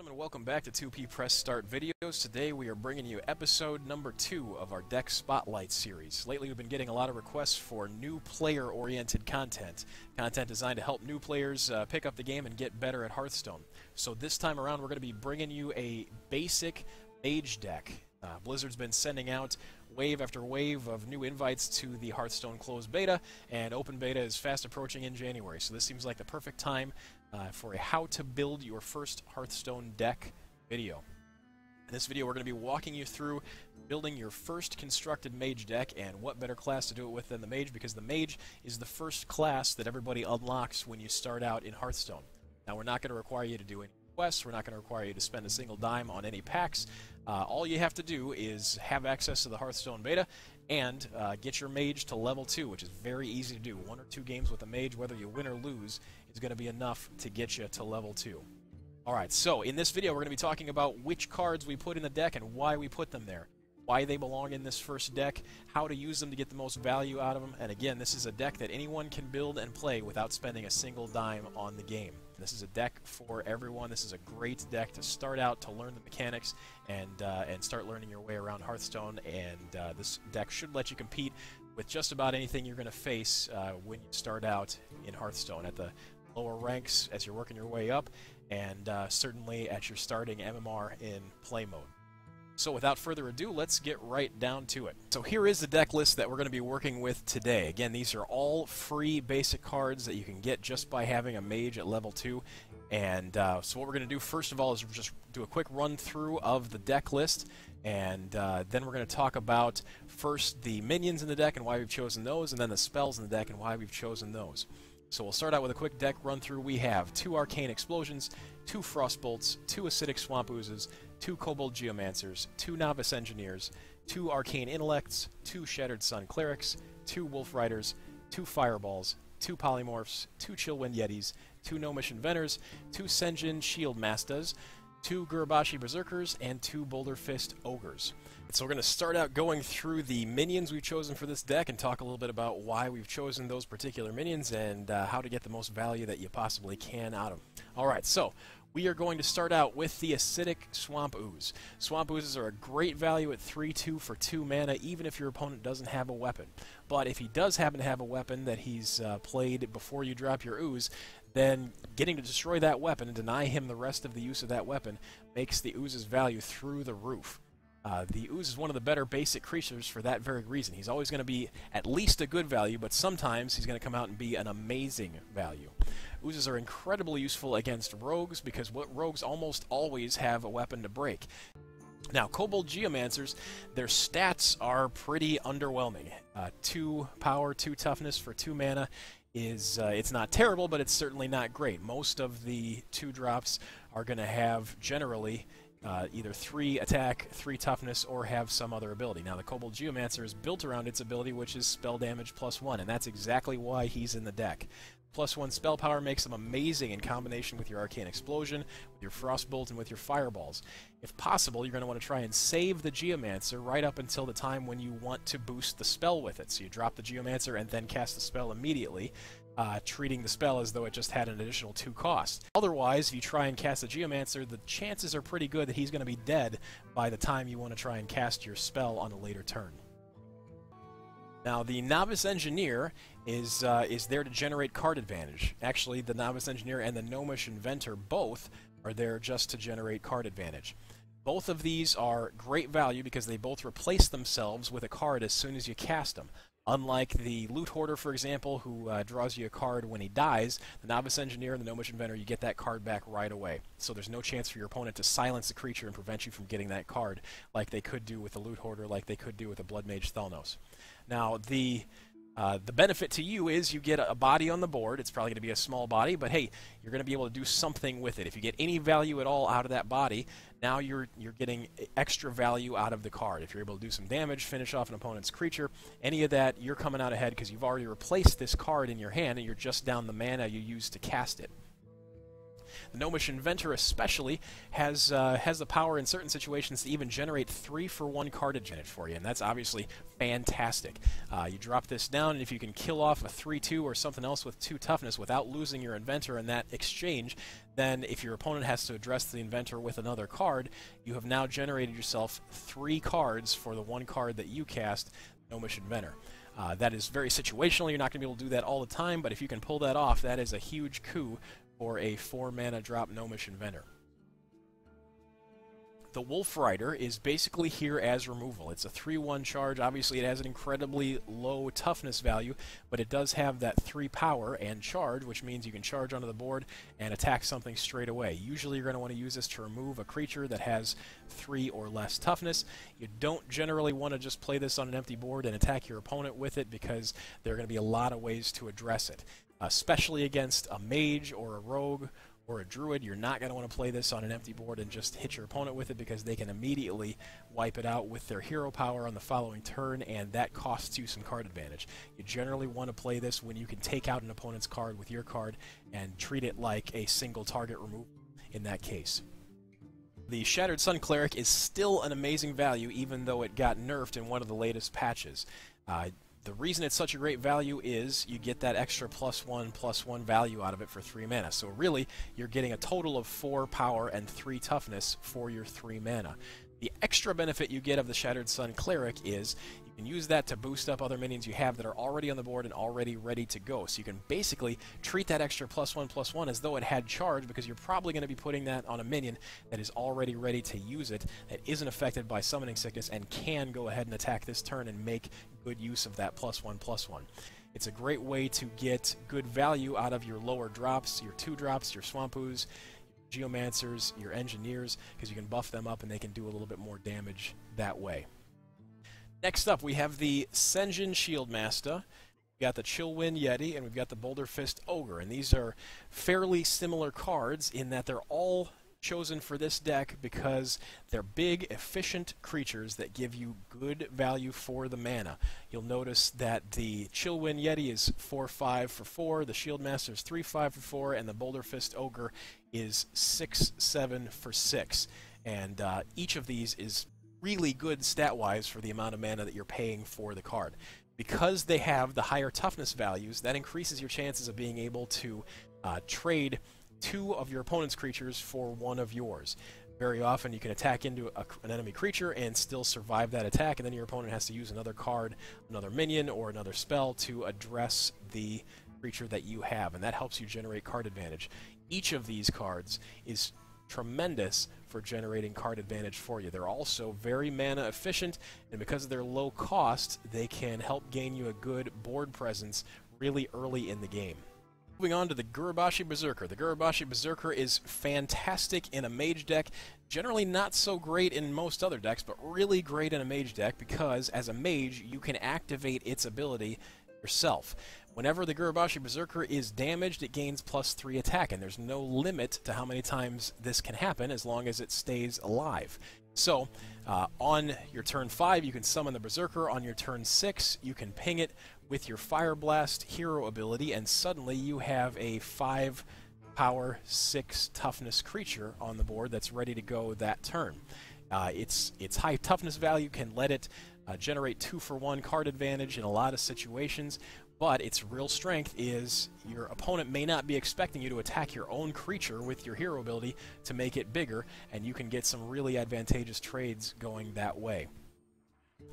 gentlemen, welcome back to 2P Press Start Videos. Today we are bringing you episode number 2 of our Deck Spotlight series. Lately we've been getting a lot of requests for new player-oriented content designed to help new players pick up the game and get better at Hearthstone. So this time around we're going to be bringing you a basic Mage deck. Blizzard's been sending out wave after wave of new invites to the Hearthstone closed beta, and open beta is fast approaching in January. So this seems like the perfect time for a how to build your first Hearthstone deck video. In this video we're going to be walking you through building your first constructed Mage deck, and what better class to do it with than the Mage, because the Mage is the first class that everybody unlocks when you start out in Hearthstone. Now we're not going to require you to do any quests, we're not going to require you to spend a single dime on any packs. All you have to do is have access to the Hearthstone beta and get your Mage to level 2, which is very easy to do. 1 or 2 games with a Mage, whether you win or lose, is going to be enough to get you to level 2. Alright, so in this video we're going to be talking about which cards we put in the deck and why we put them there, why they belong in this first deck, how to use them to get the most value out of them, and again, this is a deck that anyone can build and play without spending a single dime on the game. This is a deck for everyone. This is a great deck to start out, to learn the mechanics, and start learning your way around Hearthstone, and this deck should let you compete with just about anything you're going to face when you start out in Hearthstone, at the lower ranks as you're working your way up, and certainly at your starting MMR in play mode. So without further ado, let's get right down to it. So here is the deck list that we're going to be working with today. Again, these are all free basic cards that you can get just by having a Mage at level 2. And so what we're going to do first of all is just do a quick run through of the deck list, and then we're going to talk about first the minions in the deck and why we've chosen those, and then the spells in the deck and why we've chosen those. So we'll start out with a quick deck run through. We have 2 Arcane Explosions, 2 Frostbolts, 2 Acidic Swamp Oozes, 2 Kobold Geomancers, 2 Novice Engineers, 2 Arcane Intellects, 2 Shattered Sun Clerics, 2 Wolf Riders, 2 Fireballs, 2 Polymorphs, 2 Chillwind Yetis, 2 Gnomish Inventors, 2 Senjin Shield Mastas, 2 Gurubashi Berserkers, and 2 Boulder Fist Ogres. So we're going to start out going through the minions we've chosen for this deck and talk a little bit about why we've chosen those particular minions and how to get the most value that you possibly can out of them. Alright, so we are going to start out with the Acidic Swamp Ooze. Swamp Oozes are a great value at 3/2 for 2 mana, even if your opponent doesn't have a weapon. But if he does happen to have a weapon that he's played before you drop your Ooze, then getting to destroy that weapon and deny him the rest of the use of that weapon makes the Ooze's value through the roof. The Ooze is one of the better basic creatures for that very reason. He's always going to be at least a good value, but sometimes he's going to come out and be an amazing value. Oozes are incredibly useful against rogues because rogues almost always have a weapon to break. Now, Kobold Geomancers, their stats are pretty underwhelming. 2 power, 2 toughness for 2 mana is it's not terrible, but it's certainly not great. Most of the 2 drops are going to have generally either 3 attack, 3 toughness, or have some other ability. Now, the Kobold Geomancer is built around its ability, which is spell damage +1, and that's exactly why he's in the deck. +1 spell power makes him amazing in combination with your Arcane Explosion, with your Frostbolt, and with your Fireballs. If possible, you're going to want to try and save the Geomancer right up until the time when you want to boost the spell with it. So you drop the Geomancer and then cast the spell immediately, treating the spell as though it just had an additional 2 cost. Otherwise, if you try and cast the Geomancer, the chances are pretty good that he's going to be dead by the time you want to try and cast your spell on a later turn. Now, the Novice Engineer is there to generate card advantage. Actually, the Novice Engineer and the Gnomish Inventor both are there just to generate card advantage. Both of these are great value because they both replace themselves with a card as soon as you cast them. Unlike the Loot Hoarder, for example, who draws you a card when he dies, the Novice Engineer and the Gnomish Inventor, you get that card back right away. So there's no chance for your opponent to silence the creature and prevent you from getting that card like they could do with the Loot Hoarder, like they could do with the Blood Mage Thalnos. Now, the benefit to you is you get a body on the board. It's probably going to be a small body, but hey, you're going to be able to do something with it. If you get any value at all out of that body, now you're getting extra value out of the card. If you're able to do some damage, finish off an opponent's creature, any of that, you're coming out ahead because you've already replaced this card in your hand and you're just down the mana you used to cast it. The Gnomish Inventor especially has the power in certain situations to even generate 3-for-1 card advantage for you, and that's obviously fantastic. You drop this down, and if you can kill off a 3-2 or something else with 2 toughness without losing your Inventor in that exchange, then if your opponent has to address the Inventor with another card, you have now generated yourself 3 cards for the 1 card that you cast, Gnomish Inventor. That is very situational. You're not going to be able to do that all the time, but if you can pull that off, that is a huge coup for a 4-mana drop Gnomish Inventor. The Wolf Rider is basically here as removal. It's a 3-1 charge. Obviously, it has an incredibly low toughness value, but it does have that 3 power and charge, which means you can charge onto the board and attack something straight away. Usually, you're going to want to use this to remove a creature that has 3 or less toughness. You don't generally want to just play this on an empty board and attack your opponent with it, because there are going to be a lot of ways to address it, especially against a mage or a rogue or a druid. You're not going to want to play this on an empty board and just hit your opponent with it, because they can immediately wipe it out with their hero power on the following turn, and that costs you some card advantage. You generally want to play this when you can take out an opponent's card with your card and treat it like a single target removal in that case. The Shattered Sun Cleric is still an amazing value, even though it got nerfed in one of the latest patches. The reason it's such a great value is you get that extra +1/+1 value out of it for 3 mana. So really, you're getting a total of 4 power and 3 toughness for your 3 mana. The extra benefit you get of the Shattered Sun Cleric is you can use that to boost up other minions you have that are already on the board and already ready to go. So you can basically treat that extra +1/+1 as though it had charge, because you're probably going to be putting that on a minion that is already ready to use it, that isn't affected by Summoning Sickness, and can go ahead and attack this turn and make good use of that +1/+1. It's a great way to get good value out of your lower drops, your 2-drops, your Swamp Ooze, Geomancers, your Engineers, because you can buff them up and they can do a little bit more damage that way. Next up, we have the Senjin Shieldmaster, we've got the Chillwind Yeti, and we've got the Boulder Fist Ogre. And these are fairly similar cards in that they're all chosen for this deck because they're big, efficient creatures that give you good value for the mana. You'll notice that the Chillwind Yeti is 4/5 for 4, the Shieldmaster is 3/5 for 4, and the Boulder Fist Ogre is 6/7 for 6. And each of these is really good stat-wise for the amount of mana that you're paying for the card. Because they have the higher toughness values, that increases your chances of being able to trade 2 of your opponent's creatures for 1 of yours. Very often you can attack into an enemy creature and still survive that attack, and then your opponent has to use another card, another minion, or another spell to address the creature that you have, and that helps you generate card advantage. Each of these cards is tremendous for generating card advantage for you. They're also very mana efficient, and because of their low cost, they can help gain you a good board presence really early in the game. Moving on to the Gurubashi Berserker. The Gurubashi Berserker is fantastic in a mage deck, generally not so great in most other decks, but really great in a mage deck because as a mage, you can activate its ability yourself. Whenever the Gurubashi Berserker is damaged, it gains +3 attack, and there's no limit to how many times this can happen as long as it stays alive. So, on your turn 5, you can summon the Berserker. On your turn 6, you can ping it with your Fire Blast hero ability, and suddenly you have a 5 power, 6 toughness creature on the board that's ready to go that turn. Its high toughness value can let it generate 2-for-1 card advantage in a lot of situations, but its real strength is your opponent may not be expecting you to attack your own creature with your hero ability to make it bigger, and you can get some really advantageous trades going that way.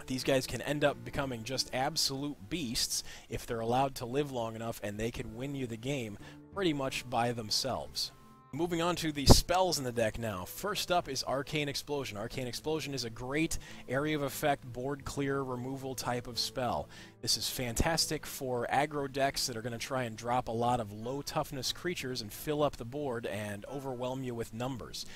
These guys can end up becoming just absolute beasts if they're allowed to live long enough, and they can win you the game pretty much by themselves. Moving on to the spells in the deck now. First up is Arcane Explosion. Arcane Explosion is a great area of effect, board clear, removal type of spell. This is fantastic for aggro decks that are going to try and drop a lot of low toughness creatures and fill up the board and overwhelm you with numbers.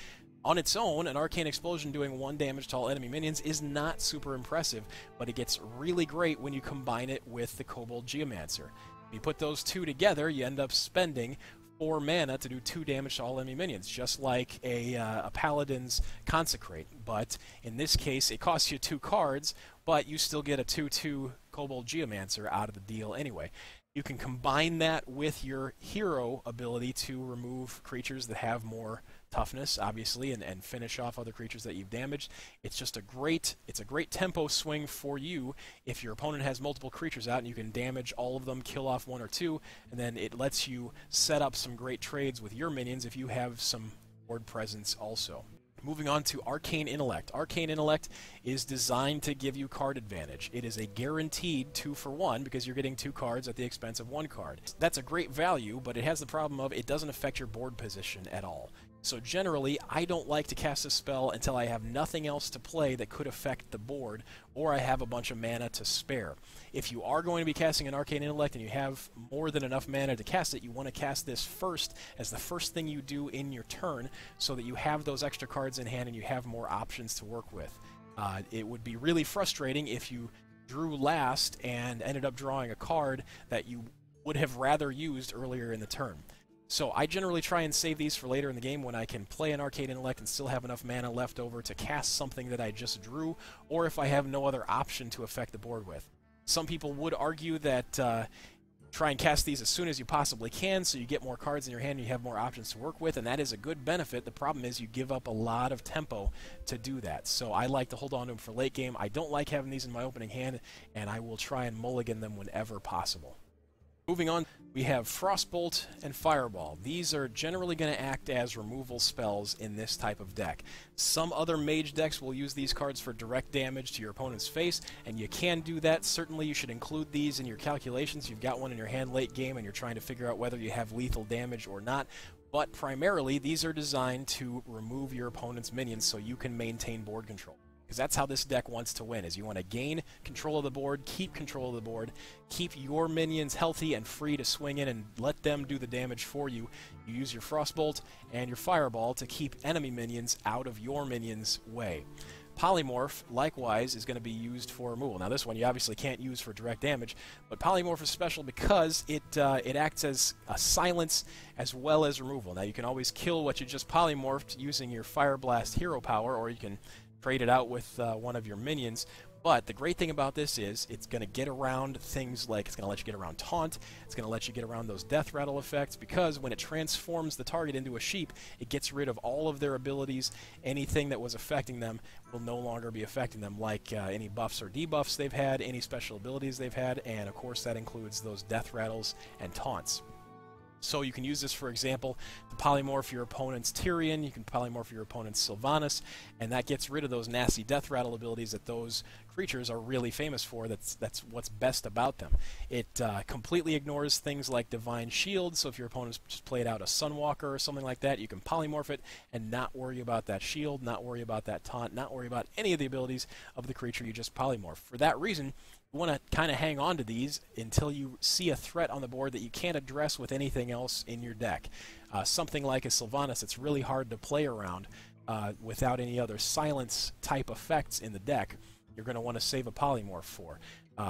On its own, an Arcane Explosion doing 1 damage to all enemy minions is not super impressive, but it gets really great when you combine it with the Kobold Geomancer. When you put those two together, you end up spending 4 mana to do 2 damage to all enemy minions, just like a Paladin's Consecrate. But in this case, it costs you 2 cards, but you still get a 2/2 Kobold Geomancer out of the deal anyway. You can combine that with your hero ability to remove creatures that have more toughness, obviously, and finish off other creatures that you've damaged. It's a great tempo swing for you if your opponent has multiple creatures out and you can damage all of them, kill off one or two, and then it lets you set up some great trades with your minions if you have some board presence also. Moving on to Arcane Intellect. Arcane Intellect is designed to give you card advantage. It is a guaranteed 2-for-1 because you're getting 2 cards at the expense of 1 card. That's a great value, but it has the problem of it doesn't affect your board position at all. So generally, I don't like to cast a spell until I have nothing else to play that could affect the board, or I have a bunch of mana to spare. If you are going to be casting an Arcane Intellect and you have more than enough mana to cast it, you want to cast this first as the first thing you do in your turn so that you have those extra cards in hand and you have more options to work with. It would be really frustrating if you drew last and ended up drawing a card that you would have rather used earlier in the turn. So I generally try and save these for later in the game when I can play an Arcane Intellect and still have enough mana left over to cast something that I just drew, or if I have no other option to affect the board with. Some people would argue that try and cast these as soon as you possibly can so you get more cards in your hand and you have more options to work with, and that is a good benefit. The problem is you give up a lot of tempo to do that. So I like to hold on to them for late game. I don't like having these in my opening hand, and I will try and mulligan them whenever possible. Moving on, we have Frostbolt and Fireball. These are generally going to act as removal spells in this type of deck. Some other Mage decks will use these cards for direct damage to your opponent's face, and you can do that. Certainly you should include these in your calculations. You've got one in your hand late game and you're trying to figure out whether you have lethal damage or not. But primarily, these are designed to remove your opponent's minions so you can maintain board control. Because that's how this deck wants to win, is you want to gain control of the board, keep control of the board, keep your minions healthy and free to swing in and let them do the damage for you. You use your Frostbolt and your Fireball to keep enemy minions out of your minions' way. Polymorph, likewise, is going to be used for removal. Now this one you obviously can't use for direct damage, but Polymorph is special because it acts as a silence as well as removal. Now you can always kill what you just polymorphed using your Fire Blast hero power, or you can trade it out with one of your minions. But the great thing about this is it's going to get around things like, it's going to let you get around Taunt, it's going to let you get around those Death Rattle effects, because when it transforms the target into a sheep, it gets rid of all of their abilities. Anything that was affecting them will no longer be affecting them, like any buffs or debuffs they've had, any special abilities they've had, and of course that includes those Death Rattles and Taunts. So you can use this, for example, to polymorph your opponent's Tyrion, you can polymorph your opponent's Sylvanas, and that gets rid of those nasty Death Rattle abilities that those creatures are really famous for. That's what's best about them. It completely ignores things like Divine Shield, so if your opponent's just played out a Sunwalker or something like that, you can polymorph it and not worry about that shield, not worry about that taunt, not worry about any of the abilities of the creature you just polymorphed. For that reason, you want to kind of hang on to these until you see a threat on the board that you can't address with anything else in your deck. Something like a Sylvanas, it's really hard to play around without any other silence type effects in the deck. You're going to want to save a polymorph for.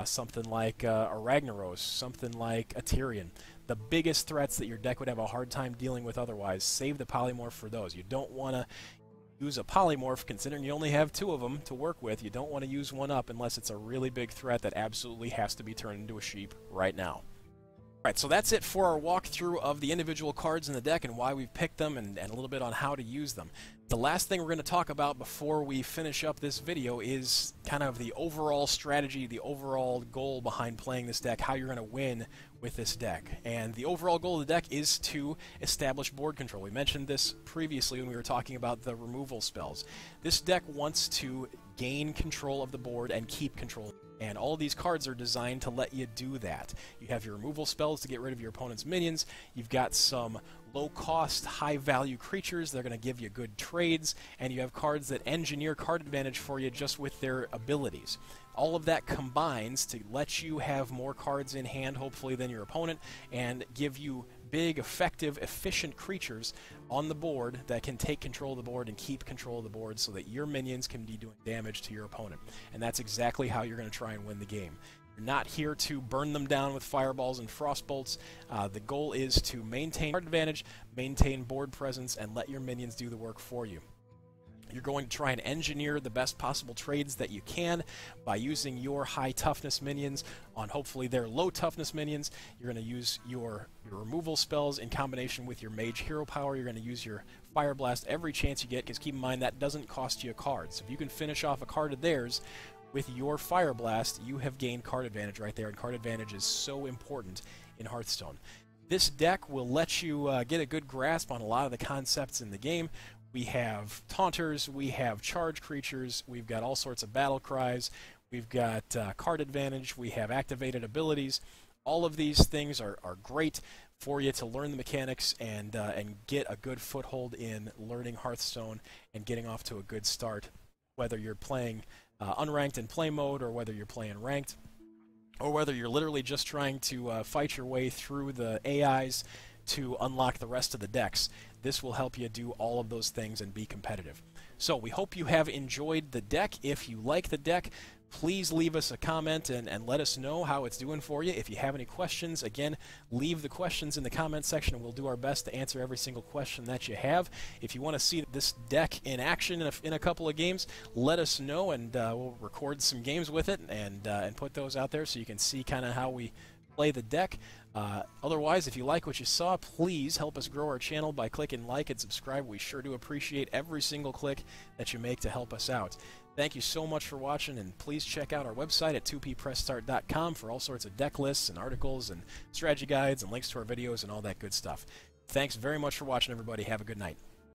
Something like a Ragnaros, something like a Tyrion. The biggest threats that your deck would have a hard time dealing with otherwise, save the polymorph for those. You don't want to use a polymorph, considering you only have 2 of them to work with. You don't want to use one up unless it's a really big threat that absolutely has to be turned into a sheep right now. Alright, so that's it for our walkthrough of the individual cards in the deck and why we've picked them, and a little bit on how to use them. The last thing we're going to talk about before we finish up this video is kind of the overall strategy, the overall goal behind playing this deck, how you're going to win with this deck. And the overall goal of the deck is to establish board control. We mentioned this previously when we were talking about the removal spells. This deck wants to gain control of the board and keep control. And all of these cards are designed to let you do that. You have your removal spells to get rid of your opponent's minions. You've got some low-cost, high-value creatures that are going to give you good trades. And you have cards that engineer card advantage for you just with their abilities. All of that combines to let you have more cards in hand, hopefully, than your opponent, and give you big, effective, efficient creatures on the board that can take control of the board and keep control of the board so that your minions can be doing damage to your opponent. And that's exactly how you're going to try and win the game. You're not here to burn them down with fireballs and frostbolts. The goal is to maintain card advantage, maintain board presence, and let your minions do the work for you. You're going to try and engineer the best possible trades that you can by using your high toughness minions on hopefully their low toughness minions. You're going to use your removal spells in combination with your Mage hero power. You're going to use your Fire Blast every chance you get, because keep in mind that doesn't cost you a card. So if you can finish off a card of theirs with your Fire Blast, you have gained card advantage right there, and card advantage is so important in Hearthstone. This deck will let you get a good grasp on a lot of the concepts in the game. We have Taunters, we have Charge Creatures, we've got all sorts of Battle Cries, we've got card advantage, we have activated abilities. All of these things are great for you to learn the mechanics and get a good foothold in learning Hearthstone and getting off to a good start, whether you're playing unranked in play mode, or whether you're playing ranked, or whether you're literally just trying to fight your way through the AIs to unlock the rest of the decks. This will help you do all of those things and be competitive. So we hope you have enjoyed the deck. If you like the deck, please leave us a comment and let us know how it's doing for you. If you have any questions, again, leave the questions in the comment section, and we'll do our best to answer every single question that you have. If you want to see this deck in action in a couple of games, let us know, and we'll record some games with it and put those out there so you can see kind of how we play the deck. Otherwise, if you like what you saw, please help us grow our channel by clicking like and subscribe. We sure do appreciate every single click that you make to help us out. Thank you so much for watching, and please check out our website at 2ppressstart.com for all sorts of deck lists and articles and strategy guides and links to our videos and all that good stuff. Thanks very much for watching, everybody. Have a good night.